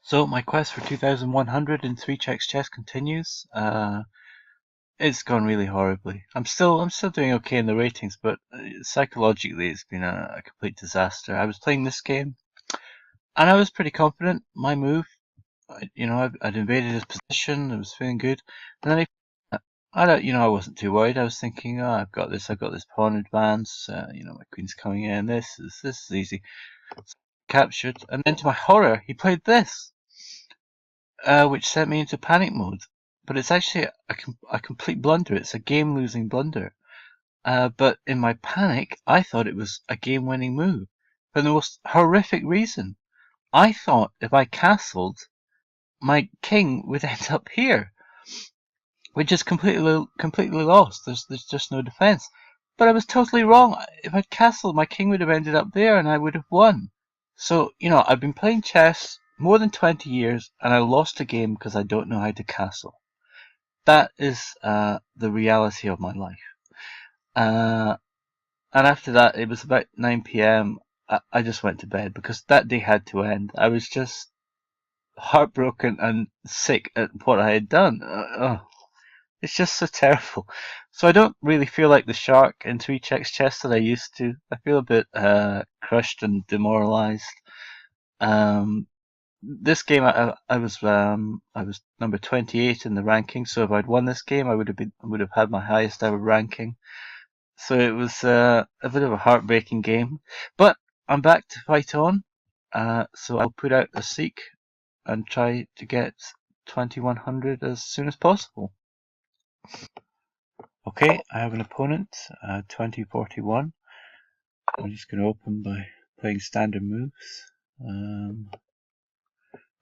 So my quest for 2100 in 3 checks chess continues. It's gone really horribly. I'm still doing okay in the ratings, but psychologically it's been a complete disaster. I was playing this game and I was pretty confident. My move, I'd invaded his position. I was feeling good, and then I wasn't too worried. I was thinking, oh, I've got this pawn advance. My queen's coming in. This is easy. Captured, and then to my horror, he played this. Which sent me into panic mode. But it's actually a complete blunder. It's a game-losing blunder. But in my panic, I thought it was a game-winning move for the most horrific reason. I thought if I castled, my king would end up here, which is completely lost. There's just no defense. But I was totally wrong. If I'd castled, my king would have ended up there, and I would have won. So, I've been playing chess more than 20 years, and I lost a game because I don't know how to castle. That is the reality of my life. Uh, and after that, it was about 9 p.m. I just went to bed because that day had to end. I was just heartbroken and sick at what I had done. It's just so terrible. So I don't really feel like the shark in 3 checks chess that I used to. I feel a bit crushed and demoralized. Um, this game, I was number 28 in the ranking. So if I'd won this game, I would have had my highest ever ranking. So it was a bit of a heartbreaking game, but I'm back to fight on. So I'll put out a seek and try to get 2100 as soon as possible. Okay, I have an opponent, 2041. I'm just going to open by playing standard moves.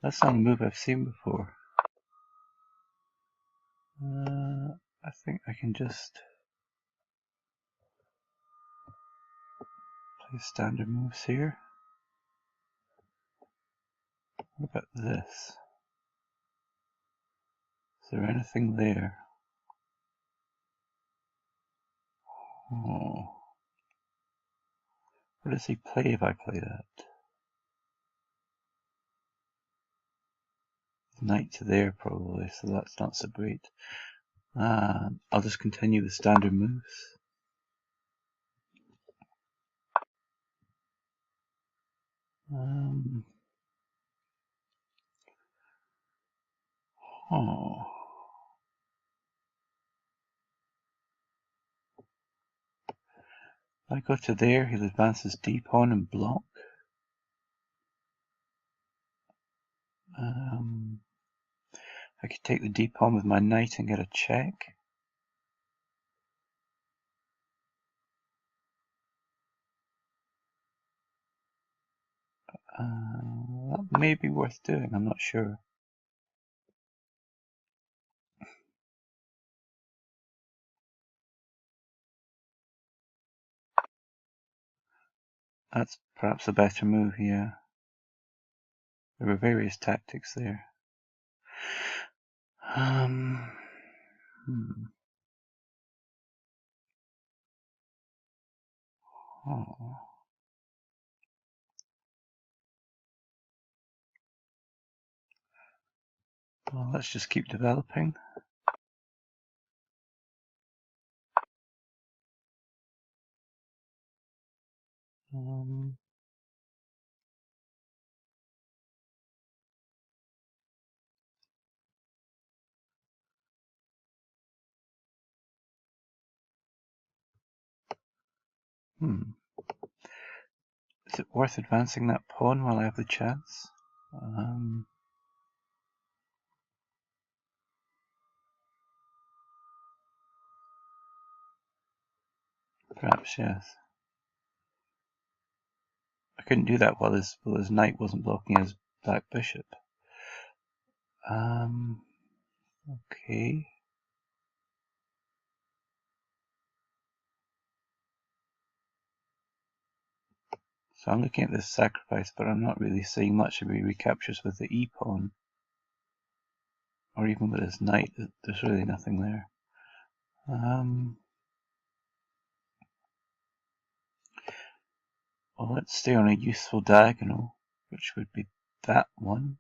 That's not a move I've seen before. I think I can just play standard moves here. What about this? Is there anything there? Oh. What does he play if I play that? Knight to there probably, so that's not so great. I'll just continue the standard moves. Oh. If I go to there, he'll advance his d pawn and block. I could take the d pawn with my knight and get a check. That may be worth doing, I'm not sure. That's perhaps a better move, yeah. There were various tactics there. Hmm. Oh. Well, let's just keep developing. Is it worth advancing that pawn while I have the chance? Perhaps, yes. I couldn't do that while his knight wasn't blocking his black bishop. Okay. So I'm looking at this sacrifice, but I'm not really seeing much if he recaptures with the e-pawn. Or even with his knight, there's really nothing there. Well, let's stay on a useful diagonal, which would be that one.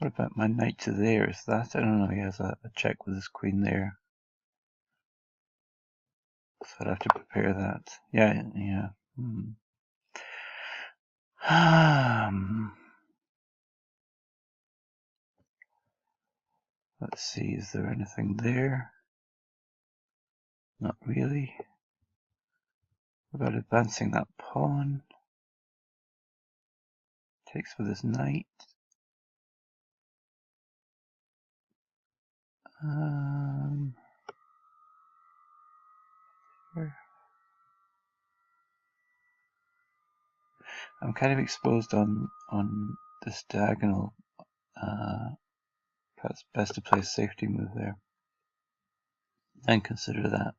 What about my knight to there? Is that? I don't know. He has a check with his queen there. So I'd have to prepare that. Yeah, yeah. Let's see, is there anything there? Not really. What about advancing that pawn? Takes with his knight. I'm kind of exposed on this diagonal. Perhaps best to play a safety move there. And consider that.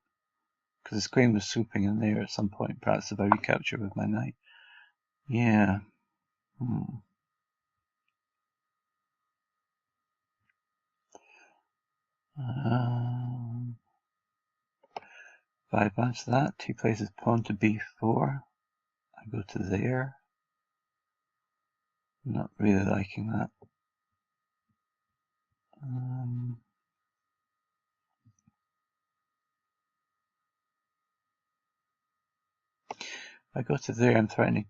Because his queen was swooping in there at some point, perhaps if I recapture with my knight. Yeah. If I advance that, he plays his pawn to b4. I go to there. Not really liking that. If I go to there, I'm threatening.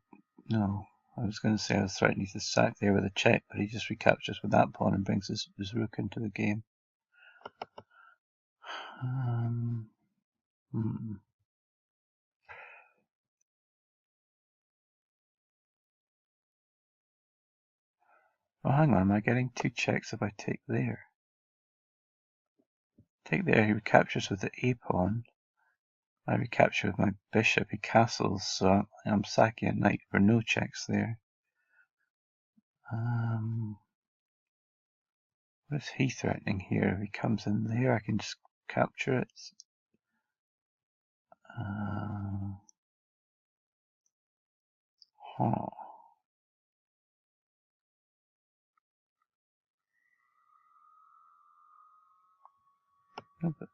No, I was going to say I was threatening to sack there with a check, but he just recaptures with that pawn and brings his rook into the game. Oh, hang on, am I getting two checks if I take there? Take there, he recaptures with the a pawn. I recapture with my bishop, he castles, so I'm sacking a knight for no checks there. What is he threatening here? If he comes in there, I can just capture it. No, but,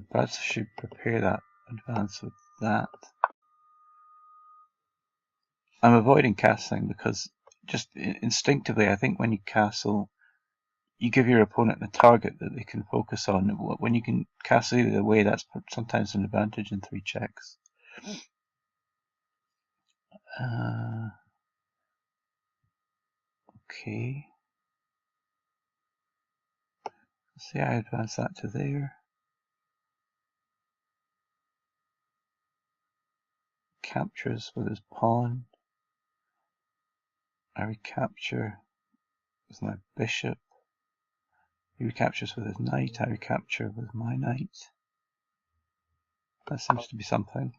perhaps I should prepare that advance with that. I'm avoiding castling because just instinctively, I think when you castle, you give your opponent a target that they can focus on. When you can castle either way, that's sometimes an advantage in three checks. Okay. Let's see, I advance that to there. Captures with his pawn. I recapture with my bishop. He recaptures with his knight. I recapture with my knight. That seems to be something.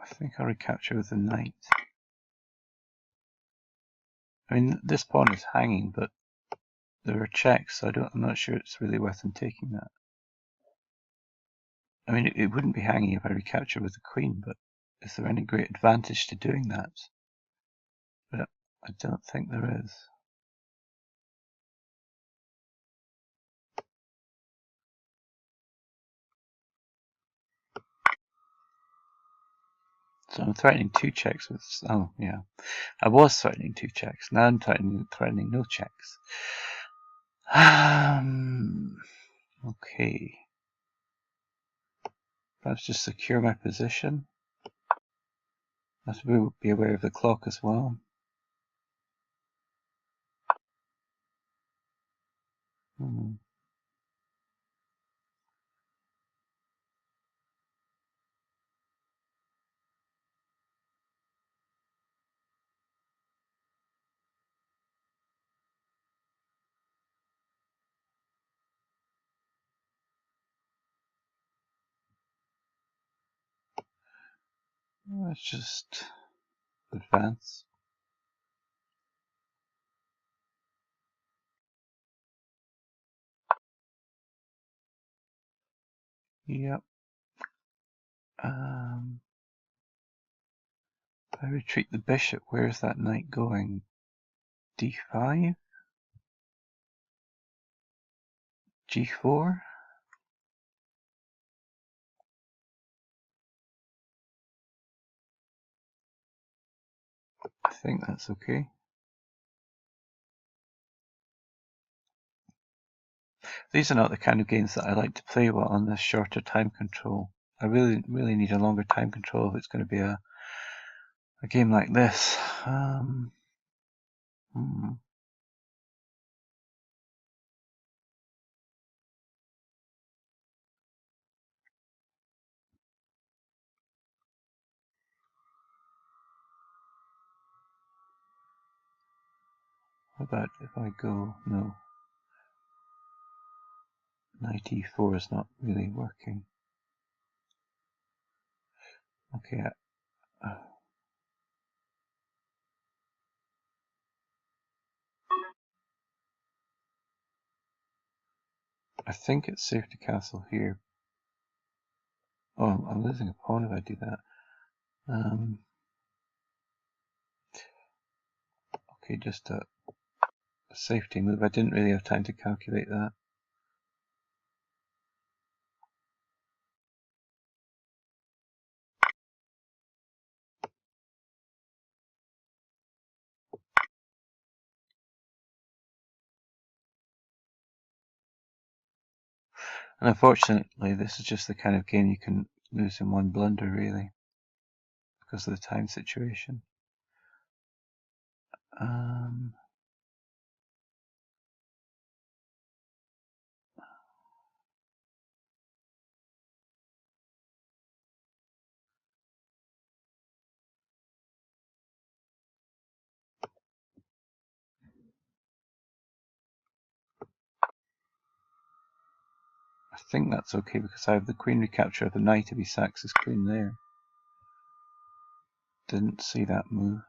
I think I'll recapture with the knight. I mean, this pawn is hanging, but there are checks, so I'm not sure it's really worth him taking that. I mean, it wouldn't be hanging if I recapture with the queen, but is there any great advantage to doing that? But I don't think there is. So I'm threatening two checks with. Oh, yeah. I was threatening two checks. Now I'm threatening no checks. Okay. Perhaps just secure my position. I have to be aware of the clock as well. Let's just advance. Yep. If I retreat the bishop, where's that knight going? D5? G4? I think that's okay. These are not the kind of games that I like to play while on this shorter time control. I really need a longer time control if it's going to be a game like this. What about if I go, no, knight e4 is not really working. Okay, I think it's safe to castle here. Oh, I'm losing a pawn if I do that. Okay, just a safety move. I didn't really have time to calculate that. And unfortunately, this is just the kind of game you can lose in one blunder, really, because of the time situation. I think that's okay because I have the queen recapture of the knight if he sacks his queen there. Didn't see that move.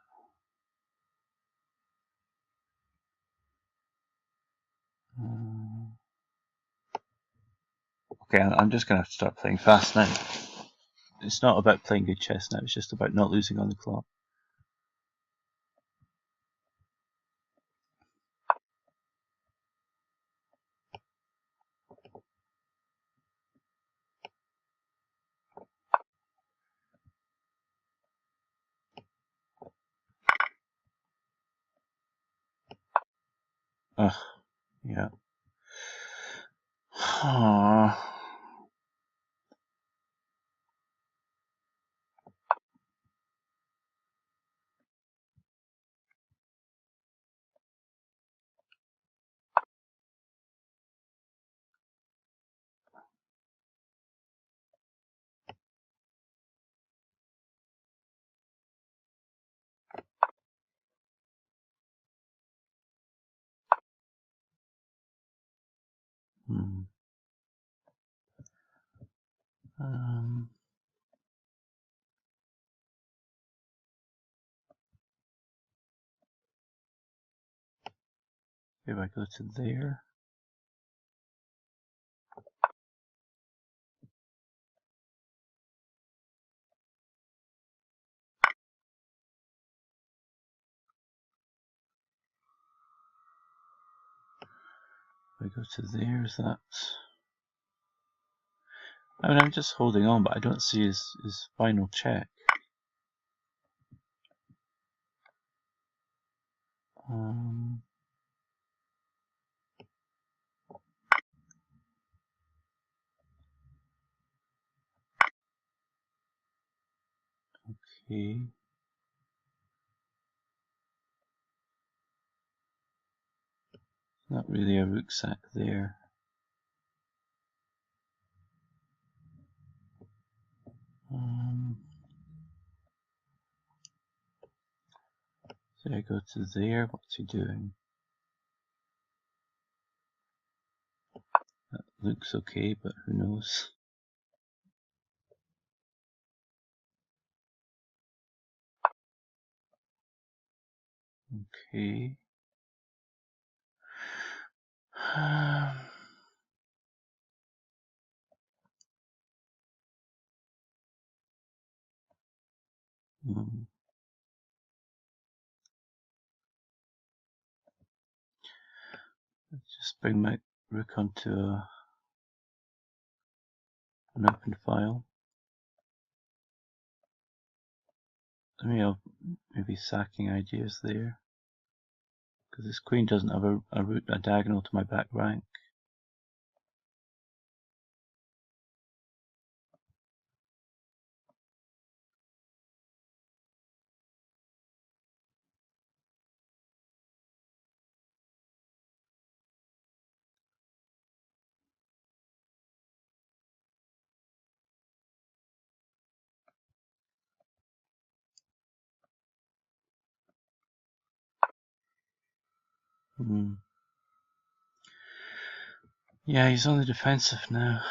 Okay, I'm just going to have to start playing fast now. It's not about playing good chess now, it's just about not losing on the clock. Ugh, yeah. If I go to there, if I go to there, is that... I mean, I'm just holding on, but I don't see his final check. Okay. Not really a rucksack there. So I go to there, what's he doing? That looks okay, but who knows? Okay. Let's just bring my rook onto an open file. Maybe sacking ideas there, because this queen doesn't have a diagonal to my back rank. Yeah, he's on the defensive now.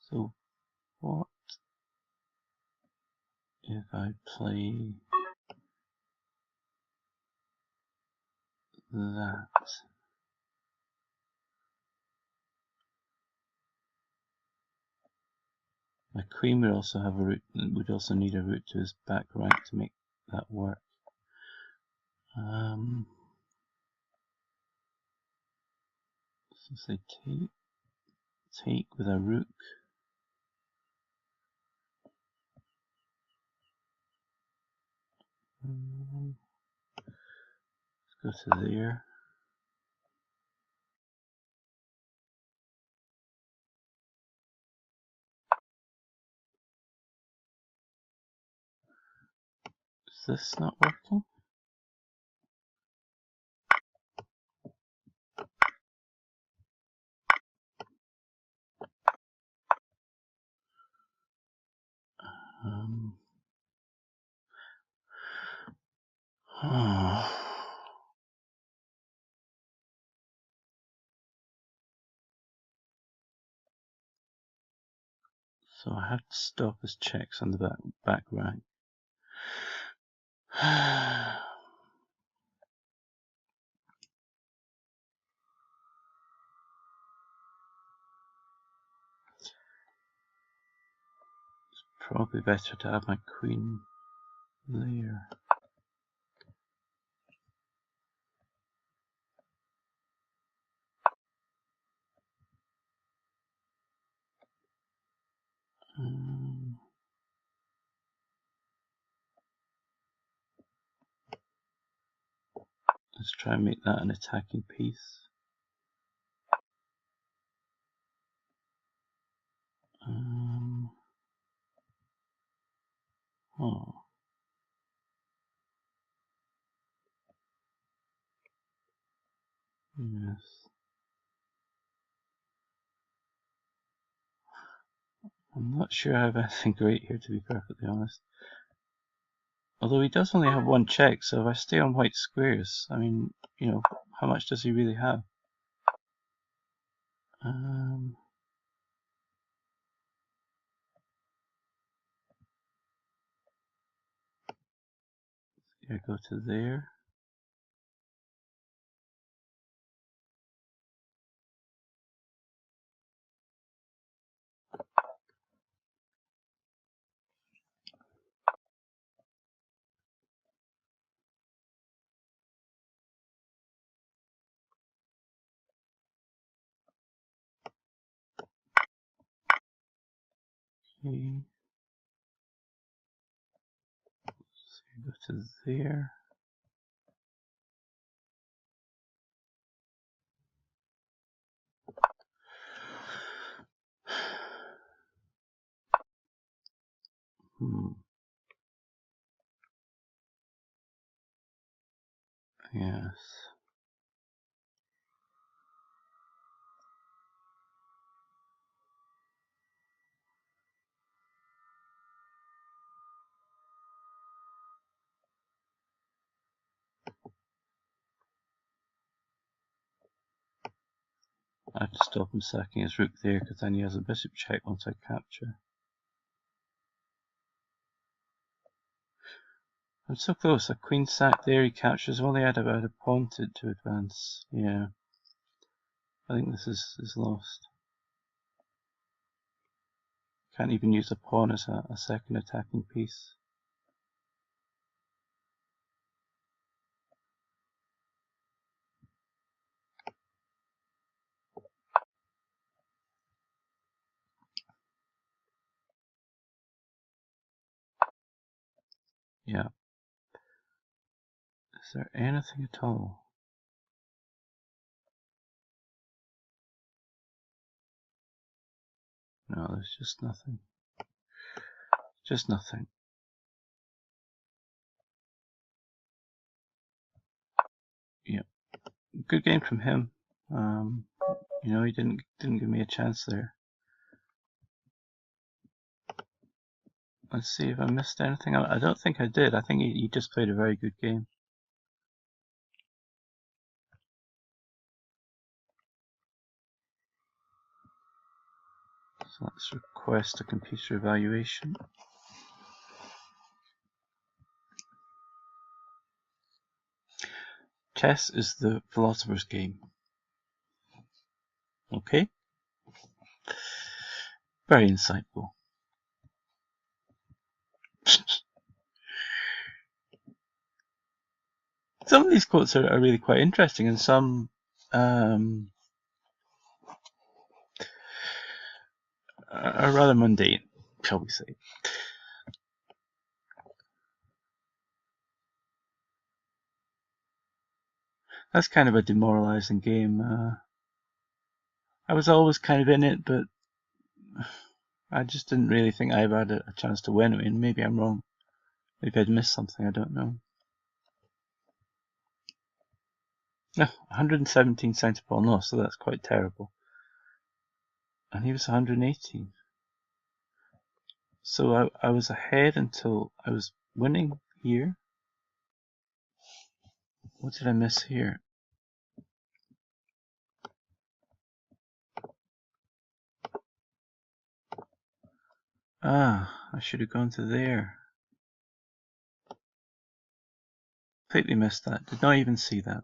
So what if I play that? My queen would also have a route. Would also need a route to his back rank to make that work. So say take with a rook. Let's go to there. Is this not working? So I have to stop his checks on the back rank. It's probably better to have my queen there. Let's try and make that an attacking piece. Oh. Yes. I'm not sure I have anything great here, to be perfectly honest. Although he does only have one check, so if I stay on white squares, I mean, how much does he really have? Yeah, go to there. Okay. So go to there. Yes. I have to stop him sacking his rook there because then he has a bishop check once I capture. I'm so close. A queen sack there, he captures. Only had about a pawn to advance. Yeah. I think this is lost. Can't even use a pawn as a second attacking piece. Yeah. Is there anything at all? No, there's just nothing. Just nothing. Yeah. Good game from him. You know, he didn't give me a chance there. Let's see if I missed anything. I don't think I did. I think he just played a very good game. So let's request a computer evaluation. Chess is the philosopher's game. Okay. Very insightful. Some of these quotes are really quite interesting, and some are rather mundane, shall we say. That's kind of a demoralizing game. I was always kind of in it, but I just didn't really think I had a chance to win. I mean, maybe I'm wrong. Maybe I'd missed something, I don't know. No, 117 center ball lost, so that's quite terrible. And he was 118. So I was ahead until I was winning here. What did I miss here? Ah, I should have gone to there. Completely missed that. Did not even see that.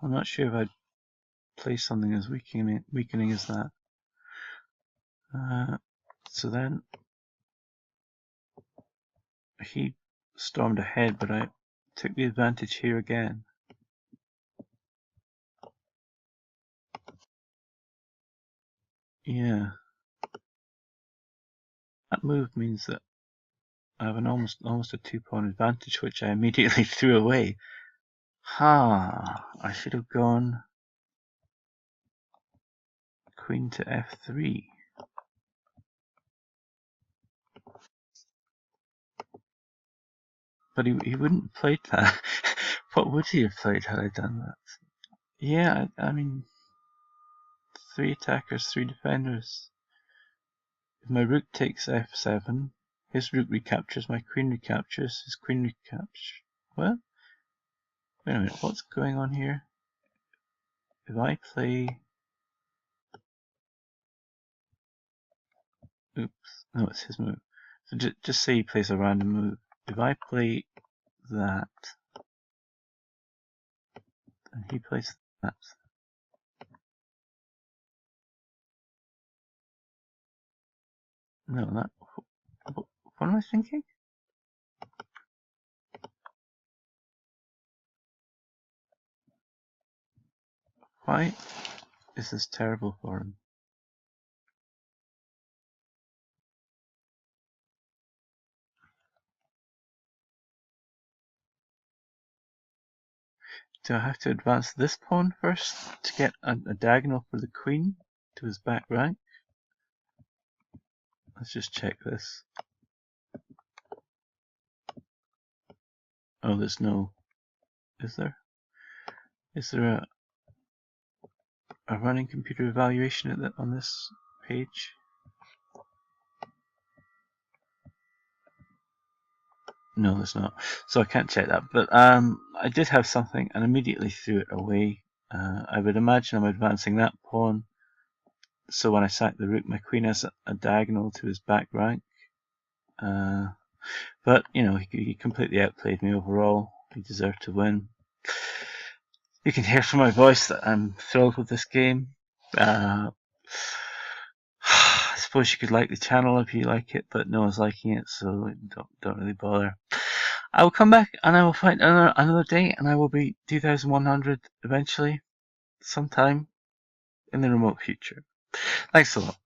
I'm not sure if I'd play something as weakening as that. So then he stormed ahead, but I took the advantage here again. Yeah. That move means that I have an almost a 2-pawn advantage, which I immediately threw away. I should have gone queen to f3. But he wouldn't have played that. What would he have played had I done that? Yeah, I mean, 3 attackers, 3 defenders. If my rook takes f7, his rook recaptures, my queen recaptures, his queen recaptures. Well, wait a minute, what's going on here? If I play... Oops, no, it's his move. So just say he plays a random move. If I play that, and he plays that, no, that, what am I thinking? Why is this terrible for him? Do I have to advance this pawn first to get a diagonal for the queen to his back rank? Let's just check this. Oh, there's no... Is there? Is there a running computer evaluation on this page? No, there's not. So I can't check that. But I did have something and immediately threw it away. I would imagine I'm advancing that pawn So when I sack the rook, my queen has a diagonal to his back rank. But, you know, he completely outplayed me overall. He deserved to win. You can hear from my voice that I'm thrilled with this game. I suppose you could like the channel if you like it, but no one's liking it, so don't really bother. I will come back and I will find another day, and I will be 2100 eventually, sometime in the remote future. Thanks a lot.